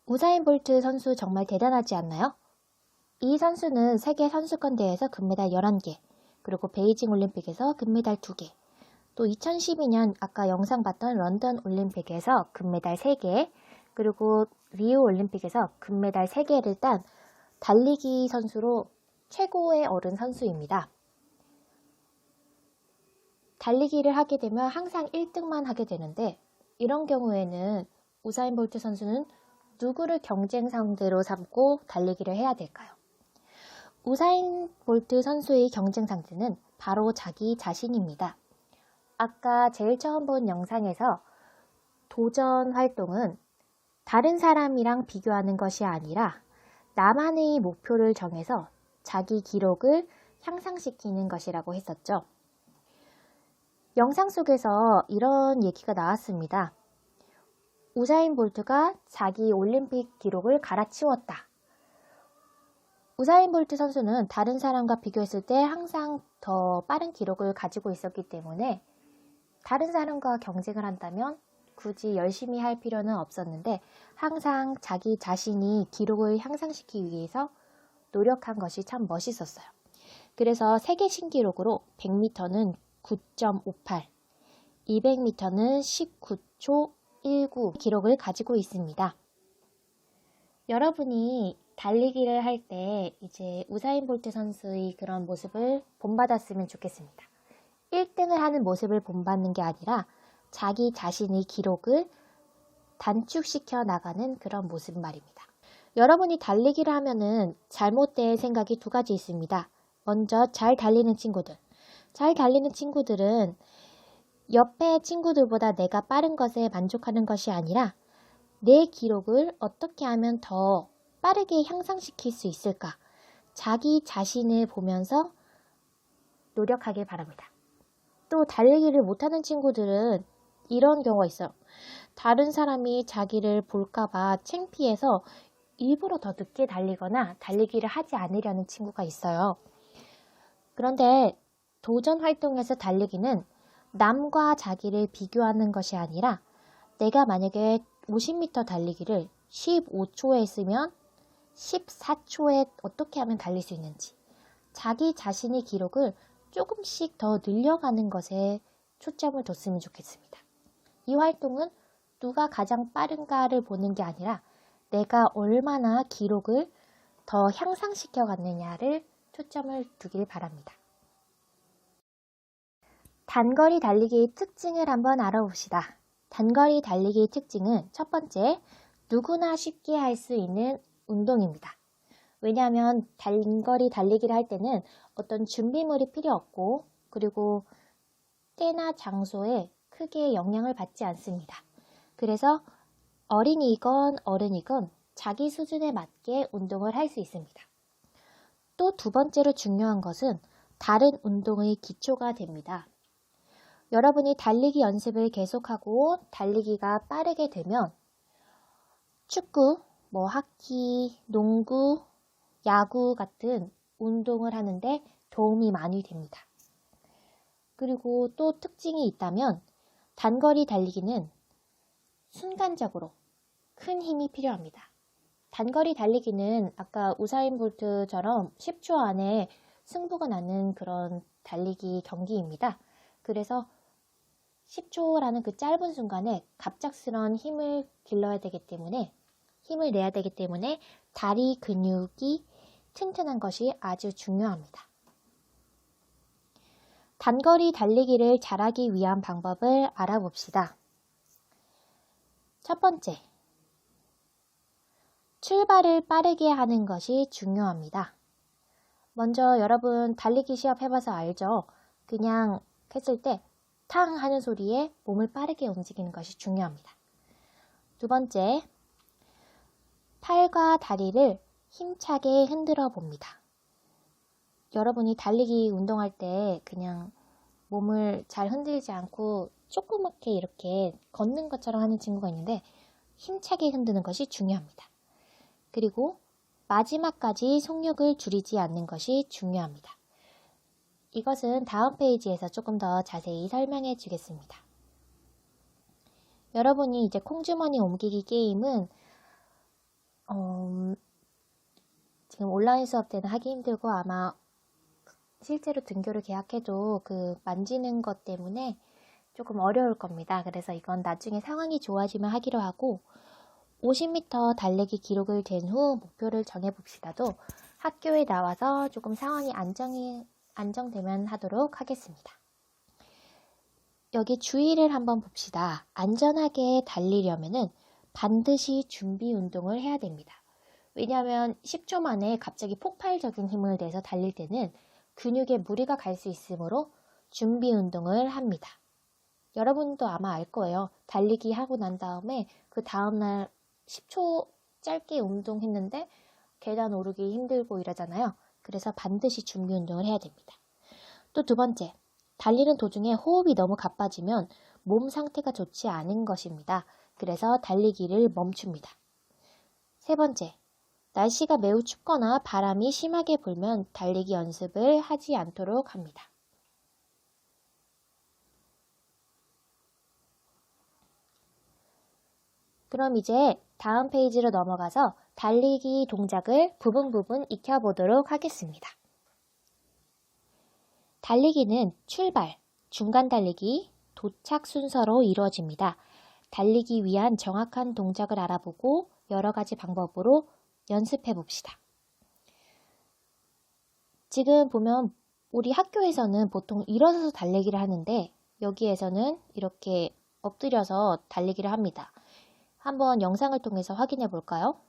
우사인 볼트 선수 정말 대단하지 않나요? 이 선수는 세계 선수권 대회에서 금메달 11개, 그리고 베이징 올림픽에서 금메달 2개, 또 2012년 아까 영상 봤던 런던 올림픽에서 금메달 3개, 그리고 리우 올림픽에서 금메달 3개를 딴 달리기 선수로 최고의 어른 선수입니다. 달리기를 하게 되면 항상 1등만 하게 되는데, 이런 경우에는 우사인 볼트 선수는 누구를 경쟁 상대로 삼고 달리기를 해야 될까요? 우사인 볼트 선수의 경쟁 상대는 바로 자기 자신입니다. 아까 제일 처음 본 영상에서 도전 활동은 다른 사람이랑 비교하는 것이 아니라 나만의 목표를 정해서 자기 기록을 향상시키는 것이라고 했었죠. 영상 속에서 이런 얘기가 나왔습니다. 우사인 볼트가 자기 올림픽 기록을 갈아치웠다. 우사인 볼트 선수는 다른 사람과 비교했을 때 항상 더 빠른 기록을 가지고 있었기 때문에 다른 사람과 경쟁을 한다면 굳이 열심히 할 필요는 없었는데 항상 자기 자신이 기록을 향상시키기 위해서 노력한 것이 참 멋있었어요. 그래서 세계 신기록으로 100m는 9.58, 200m는 19초 19 기록을 가지고 있습니다. 여러분이 달리기를 할 때 이제 우사인 볼트 선수의 그런 모습을 본받았으면 좋겠습니다. 1등을 하는 모습을 본받는 게 아니라 자기 자신의 기록을 단축시켜 나가는 그런 모습 말입니다. 여러분이 달리기를 하면은 잘못된 생각이 두 가지 있습니다. 먼저 잘 달리는 친구들. 잘 달리는 친구들은 옆에 친구들보다 내가 빠른 것에 만족하는 것이 아니라 내 기록을 어떻게 하면 더 빠르게 향상시킬 수 있을까? 자기 자신을 보면서 노력하길 바랍니다. 또 달리기를 못하는 친구들은 이런 경우가 있어요. 다른 사람이 자기를 볼까봐 창피해서 일부러 더 늦게 달리거나 달리기를 하지 않으려는 친구가 있어요. 그런데 도전 활동에서 달리기는 남과 자기를 비교하는 것이 아니라 내가 만약에 50m 달리기를 15초에 했으면 14초에 어떻게 하면 달릴 수 있는지 자기 자신의 기록을 조금씩 더 늘려가는 것에 초점을 뒀으면 좋겠습니다. 이 활동은 누가 가장 빠른가를 보는 게 아니라 내가 얼마나 기록을 더 향상시켜 갔느냐를 초점을 두길 바랍니다. 단거리 달리기의 특징을 한번 알아봅시다. 단거리 달리기의 특징은 첫 번째, 누구나 쉽게 할 수 있는 운동입니다. 왜냐하면 단거리 달리기를 할 때는 어떤 준비물이 필요 없고 그리고 때나 장소에 크게 영향을 받지 않습니다. 그래서 어린이건 어른이건 자기 수준에 맞게 운동을 할 수 있습니다. 또 두 번째로 중요한 것은 다른 운동의 기초가 됩니다. 여러분이 달리기 연습을 계속하고 달리기가 빠르게 되면 축구, 하키, 농구, 야구 같은 운동을 하는데 도움이 많이 됩니다. 그리고 또 특징이 있다면 단거리 달리기는 순간적으로 큰 힘이 필요합니다. 단거리 달리기는 아까 우사인 볼트처럼 10초 안에 승부가 나는 그런 달리기 경기입니다. 그래서 10초라는 그 짧은 순간에 갑작스러운 힘을 길러야 되기 때문에 힘을 내야 되기 때문에 다리 근육이 튼튼한 것이 아주 중요합니다. 단거리 달리기를 잘하기 위한 방법을 알아봅시다. 첫 번째, 출발을 빠르게 하는 것이 중요합니다. 먼저 여러분 달리기 시합 해봐서 알죠? 그냥 했을 때 탕 하는 소리에 몸을 빠르게 움직이는 것이 중요합니다. 두 번째, 팔과 다리를 힘차게 흔들어 봅니다. 여러분이 달리기 운동할 때 그냥 몸을 잘 흔들지 않고 조그맣게 이렇게 걷는 것처럼 하는 친구가 있는데 힘차게 흔드는 것이 중요합니다. 그리고 마지막까지 속력을 줄이지 않는 것이 중요합니다. 이것은 다음 페이지에서 조금 더 자세히 설명해 주겠습니다. 여러분이 이제 콩주머니 옮기기 게임은 지금 온라인 수업 때는 하기 힘들고 아마 실제로 등교를 계약해도 그 만지는 것 때문에 조금 어려울 겁니다. 그래서 이건 나중에 상황이 좋아지면 하기로 하고 50m 달리기 기록을 잰 후 목표를 정해봅시다도 학교에 나와서 조금 상황이 안정되면 하도록 하겠습니다. 여기 주의를 한번 봅시다. 안전하게 달리려면은 반드시 준비 운동을 해야 됩니다. 왜냐하면 10초 만에 갑자기 폭발적인 힘을 내서 달릴 때는 근육에 무리가 갈 수 있으므로 준비 운동을 합니다. 여러분도 아마 알 거예요. 달리기 하고 난 다음에 그 다음날 10초 짧게 운동했는데 계단 오르기 힘들고 이러잖아요. 그래서 반드시 준비 운동을 해야 됩니다. 또 두 번째, 달리는 도중에 호흡이 너무 가빠지면 몸 상태가 좋지 않은 것입니다. 그래서 달리기를 멈춥니다. 세 번째, 날씨가 매우 춥거나 바람이 심하게 불면 달리기 연습을 하지 않도록 합니다. 그럼 이제 다음 페이지로 넘어가서 달리기 동작을 부분 익혀보도록 하겠습니다. 달리기는 출발, 중간 달리기, 도착 순서로 이루어집니다. 달리기 위한 정확한 동작을 알아보고 여러 가지 방법으로 연습해 봅시다. 지금 보면 우리 학교에서는 보통 일어서서 달리기를 하는데 여기에서는 이렇게 엎드려서 달리기를 합니다. 한번 영상을 통해서 확인해 볼까요?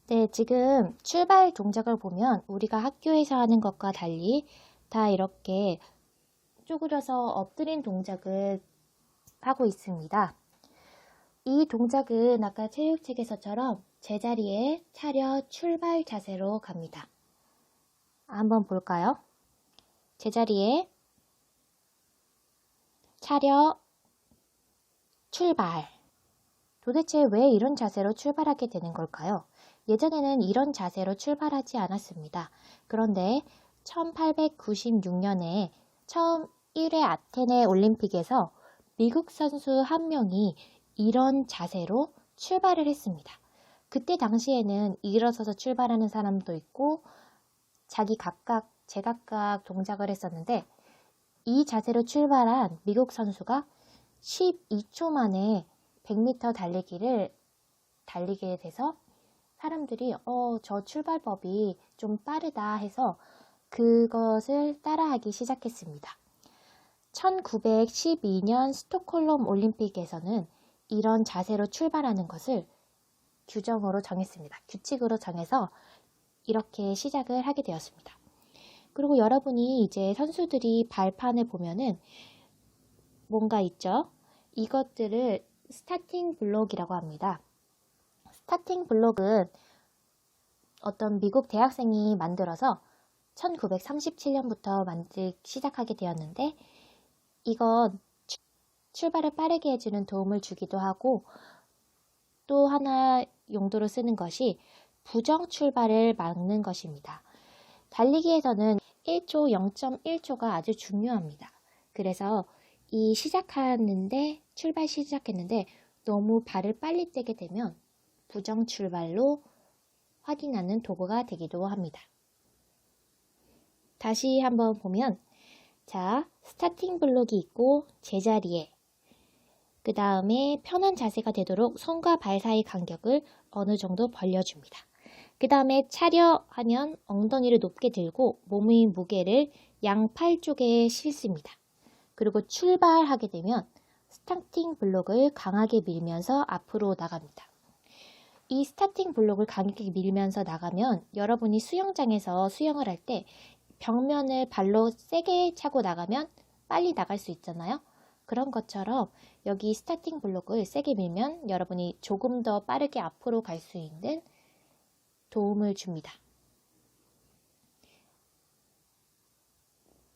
네, 지금 출발 동작을 보면 우리가 학교에서 하는 것과 달리 다 이렇게 쪼그려서 엎드린 동작을 하고 있습니다. 이 동작은 아까 체육책에서처럼 제자리에 차려 출발 자세로 갑니다. 한번 볼까요? 제자리에 차려 출발. 도대체 왜 이런 자세로 출발하게 되는 걸까요? 예전에는 이런 자세로 출발하지 않았습니다. 그런데 1896년에 처음 1회 아테네 올림픽에서 미국 선수 한 명이 이런 자세로 출발을 했습니다. 그때 당시에는 일어서서 출발하는 사람도 있고 자기 각각 제각각 동작을 했었는데 이 자세로 출발한 미국 선수가 12초 만에 100m 달리게 돼서 사람들이 저 출발법이 좀 빠르다 해서 그것을 따라하기 시작했습니다. 1912년 스톡홀름 올림픽에서는 이런 자세로 출발하는 것을 규정으로 정했습니다. 규칙으로 정해서 이렇게 시작을 하게 되었습니다. 그리고 여러분이 이제 선수들이 발판을 보면은 뭔가 있죠? 이것들을 스타팅 블록이라고 합니다. 스타팅 블록은 어떤 미국 대학생이 만들어서 1937년부터 시작하게 되었는데 이건 출발을 빠르게 해주는 도움을 주기도 하고 또 하나 용도로 쓰는 것이 부정 출발을 막는 것입니다. 달리기에서는 1초, 0.1초가 아주 중요합니다. 그래서 출발 시작했는데 너무 발을 빨리 떼게 되면 부정 출발로 확인하는 도구가 되기도 합니다. 다시 한번 보면 자, 스타팅 블록이 있고 제자리에 그 다음에 편한 자세가 되도록 손과 발 사이 간격을 어느 정도 벌려줍니다. 그 다음에 차려 하면 엉덩이를 높게 들고 몸의 무게를 양팔 쪽에 실습니다. 그리고 출발하게 되면 스타팅 블록을 강하게 밀면서 앞으로 나갑니다. 이 스타팅 블록을 강하게 밀면서 나가면 여러분이 수영장에서 수영을 할 때 벽면을 발로 세게 차고 나가면 빨리 나갈 수 있잖아요. 그런 것처럼 여기 스타팅 블록을 세게 밀면 여러분이 조금 더 빠르게 앞으로 갈 수 있는 도움을 줍니다.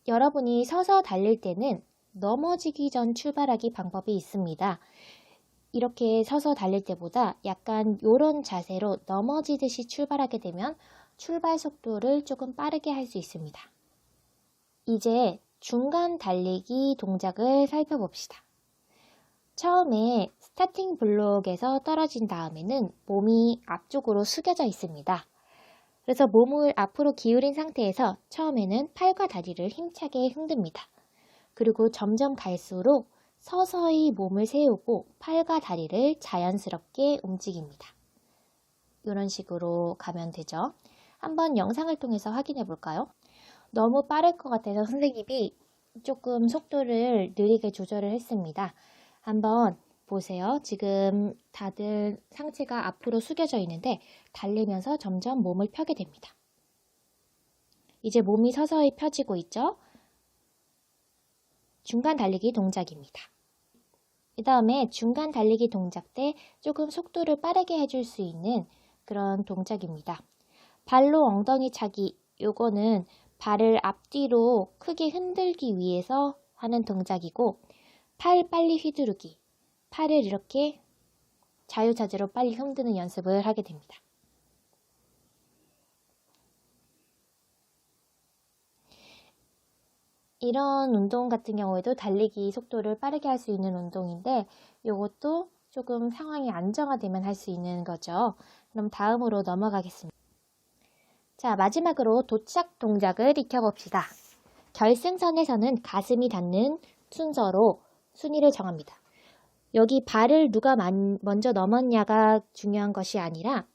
여러분이 서서 달릴 때는 넘어지기 전 출발하기 방법이 있습니다. 이렇게 서서 달릴 때보다 약간 이런 자세로 넘어지듯이 출발하게 되면 출발 속도를 조금 빠르게 할 수 있습니다. 이제 중간 달리기 동작을 살펴봅시다. 처음에 스타팅 블록에서 떨어진 다음에는 몸이 앞쪽으로 숙여져 있습니다. 그래서 몸을 앞으로 기울인 상태에서 처음에는 팔과 다리를 힘차게 흔듭니다. 그리고 점점 갈수록 서서히 몸을 세우고 팔과 다리를 자연스럽게 움직입니다. 이런 식으로 가면 되죠. 한번 영상을 통해서 확인해 볼까요? 너무 빠를 것 같아서 선생님이 조금 속도를 느리게 조절을 했습니다. 한번 보세요. 지금 다들 상체가 앞으로 숙여져 있는데 달리면서 점점 몸을 펴게 됩니다. 이제 몸이 서서히 펴지고 있죠? 중간 달리기 동작입니다. 그 다음에 중간 달리기 동작 때 조금 속도를 빠르게 해줄 수 있는 그런 동작입니다. 발로 엉덩이 차기, 요거는 발을 앞뒤로 크게 흔들기 위해서 하는 동작이고, 팔 빨리 휘두르기, 팔을 이렇게 자유자재로 빨리 흔드는 연습을 하게 됩니다. 이런 운동 같은 경우에도 달리기 속도를 빠르게 할 수 있는 운동인데 이것도 조금 상황이 안정화되면 할 수 있는 거죠. 그럼 다음으로 넘어가겠습니다. 자, 마지막으로 도착 동작을 익혀봅시다. 결승선에서는 가슴이 닿는 순서로 순위를 정합니다. 여기 발을 누가 먼저 넘었냐가 중요한 것이 아니라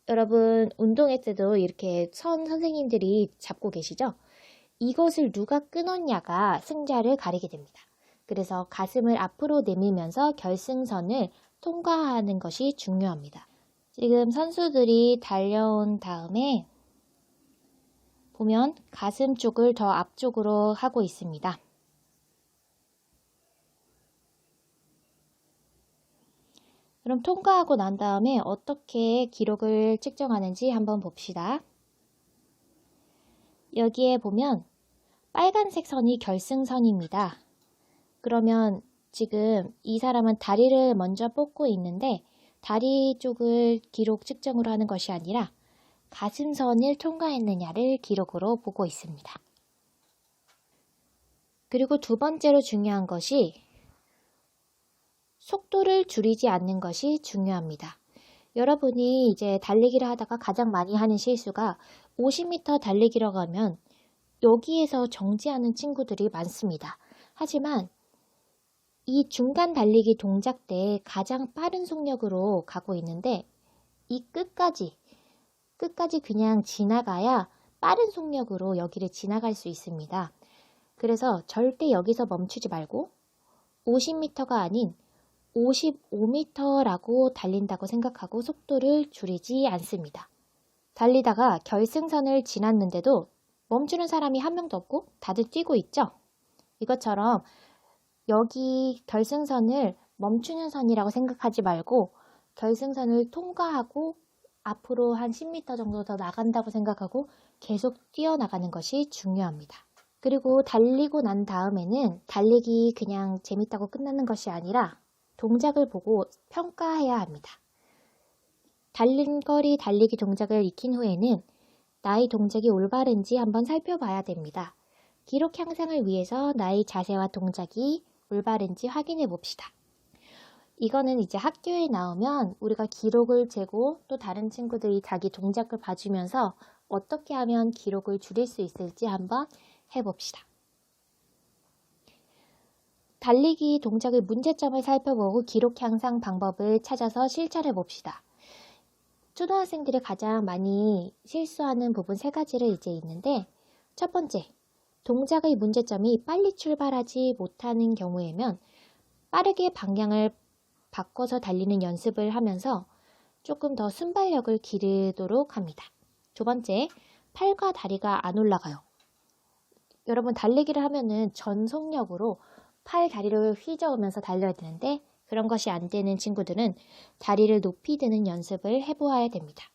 여러분 운동회 때도 이렇게 선생님들이 잡고 계시죠? 이것을 누가 끊었냐가 승자를 가리게 됩니다. 그래서 가슴을 앞으로 내밀면서 결승선을 통과하는 것이 중요합니다. 지금 선수들이 달려온 다음에 보면 가슴 쪽을 더 앞쪽으로 하고 있습니다. 그럼 통과하고 난 다음에 어떻게 기록을 측정하는지 한번 봅시다. 여기에 보면 빨간색 선이 결승선입니다. 그러면 지금 이 사람은 다리를 먼저 뽑고 있는데 다리 쪽을 기록 측정으로 하는 것이 아니라 가슴선을 통과했느냐를 기록으로 보고 있습니다. 그리고 두 번째로 중요한 것이 속도를 줄이지 않는 것이 중요합니다. 여러분이 이제 달리기를 하다가 가장 많이 하는 실수가 50m 달리기로 가면 여기에서 정지하는 친구들이 많습니다. 하지만 이 중간 달리기 동작 때 가장 빠른 속력으로 가고 있는데 이 끝까지 그냥 지나가야 빠른 속력으로 여기를 지나갈 수 있습니다. 그래서 절대 여기서 멈추지 말고 50m가 아닌 55m라고 달린다고 생각하고 속도를 줄이지 않습니다. 달리다가 결승선을 지났는데도 멈추는 사람이 한 명도 없고 다들 뛰고 있죠? 이것처럼 여기 결승선을 멈추는 선이라고 생각하지 말고 결승선을 통과하고 앞으로 한 10m 정도 더 나간다고 생각하고 계속 뛰어나가는 것이 중요합니다. 그리고 달리고 난 다음에는 달리기 그냥 재밌다고 끝나는 것이 아니라 동작을 보고 평가해야 합니다. 달린 거리 달리기 동작을 익힌 후에는 나의 동작이 올바른지 한번 살펴봐야 됩니다. 기록 향상을 위해서 나의 자세와 동작이 올바른지 확인해 봅시다. 이거는 이제 학교에 나오면 우리가 기록을 재고 또 다른 친구들이 자기 동작을 봐주면서 어떻게 하면 기록을 줄일 수 있을지 한번 해봅시다. 달리기 동작의 문제점을 살펴보고 기록 향상 방법을 찾아서 실천해 봅시다. 초등학생들이 가장 많이 실수하는 부분 세 가지를 이제 있는데 첫 번째, 동작의 문제점이 빨리 출발하지 못하는 경우에면 빠르게 방향을 바꿔서 달리는 연습을 하면서 조금 더 순발력을 기르도록 합니다. 두 번째, 팔과 다리가 안 올라가요. 여러분 달리기를 하면은 전속력으로 팔, 다리를 휘저으면서 달려야 되는데 그런 것이 안 되는 친구들은 다리를 높이 드는 연습을 해보아야 됩니다.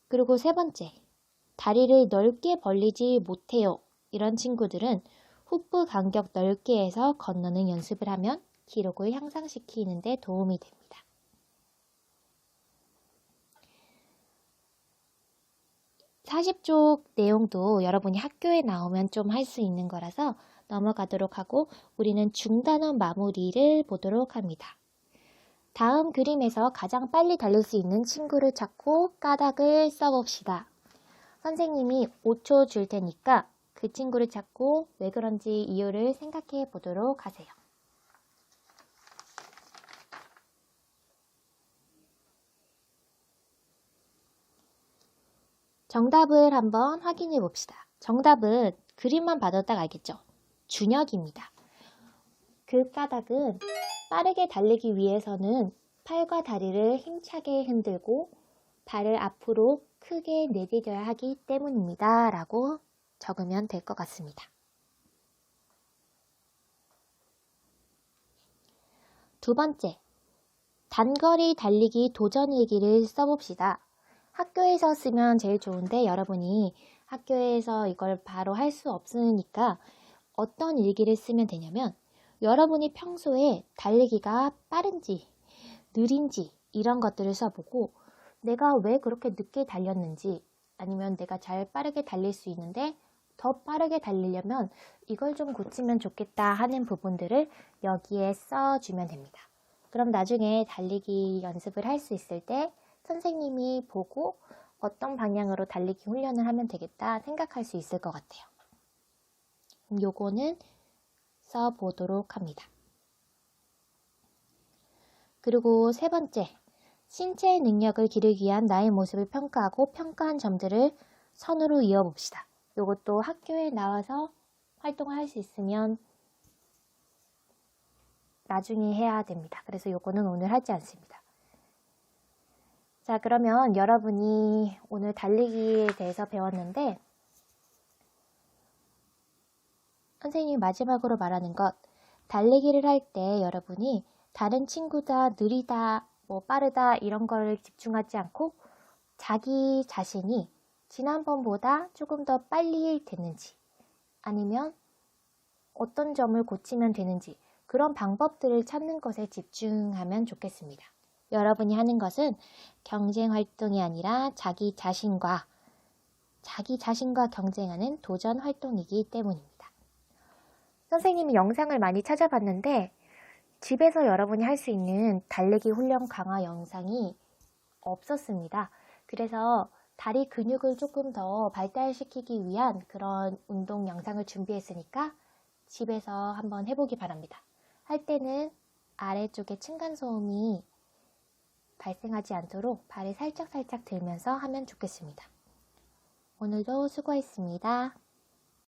그리고 세 번째, 다리를 넓게 벌리지 못해요. 이런 친구들은 후프 간격 넓게 해서 건너는 연습을 하면 기록을 향상시키는 데 도움이 됩니다. (40쪽) 내용도 여러분이 학교에 나오면 좀 할 수 있는 거라서 넘어가도록 하고 우리는 중단원 마무리를 보도록 합니다. 다음 그림에서 가장 빨리 달릴 수 있는 친구를 찾고 까닭을 써봅시다. 선생님이 5초 줄 테니까 그 친구를 찾고 왜 그런지 이유를 생각해 보도록 하세요. 정답을 한번 확인해 봅시다. 정답은 그림만 봐도 딱 알겠죠? 준혁입니다. 그 까닭은 빠르게 달리기 위해서는 팔과 다리를 힘차게 흔들고 발을 앞으로 크게 내디뎌야 하기 때문입니다. 라고 적으면 될 것 같습니다. 두 번째, 단거리 달리기 도전 일기를 써봅시다. 학교에서 쓰면 제일 좋은데 여러분이 학교에서 이걸 바로 할 수 없으니까 어떤 일기를 쓰면 되냐면 여러분이 평소에 달리기가 빠른지 느린지 이런 것들을 써보고 내가 왜 그렇게 늦게 달렸는지 아니면 내가 잘 빠르게 달릴 수 있는데 더 빠르게 달리려면 이걸 좀 고치면 좋겠다 하는 부분들을 여기에 써주면 됩니다. 그럼 나중에 달리기 연습을 할 수 있을 때 선생님이 보고 어떤 방향으로 달리기 훈련을 하면 되겠다 생각할 수 있을 것 같아요. 요거는 써보도록 합니다. 그리고 세 번째, 신체 능력을 기르기 위한 나의 모습을 평가하고 평가한 점들을 선으로 이어봅시다. 요것도 학교에 나와서 활동을 할 수 있으면 나중에 해야 됩니다. 그래서 요거는 오늘 하지 않습니다. 자, 그러면 여러분이 오늘 달리기에 대해서 배웠는데 선생님이 마지막으로 말하는 것, 달리기를 할 때 여러분이 다른 친구다, 느리다, 빠르다 이런 걸 집중하지 않고 자기 자신이 지난번보다 조금 더 빨리 됐는지 아니면 어떤 점을 고치면 되는지 그런 방법들을 찾는 것에 집중하면 좋겠습니다. 여러분이 하는 것은 경쟁 활동이 아니라 자기 자신과 경쟁하는 도전 활동이기 때문입니다. 선생님이 영상을 많이 찾아봤는데 집에서 여러분이 할 수 있는 달리기 훈련 강화 영상이 없었습니다. 그래서 다리 근육을 조금 더 발달시키기 위한 그런 운동 영상을 준비했으니까 집에서 한번 해보기 바랍니다. 할 때는 아래쪽에 층간소음이 발생하지 않도록 발을 살짝살짝 들면서 하면 좋겠습니다. 오늘도 수고했습니다.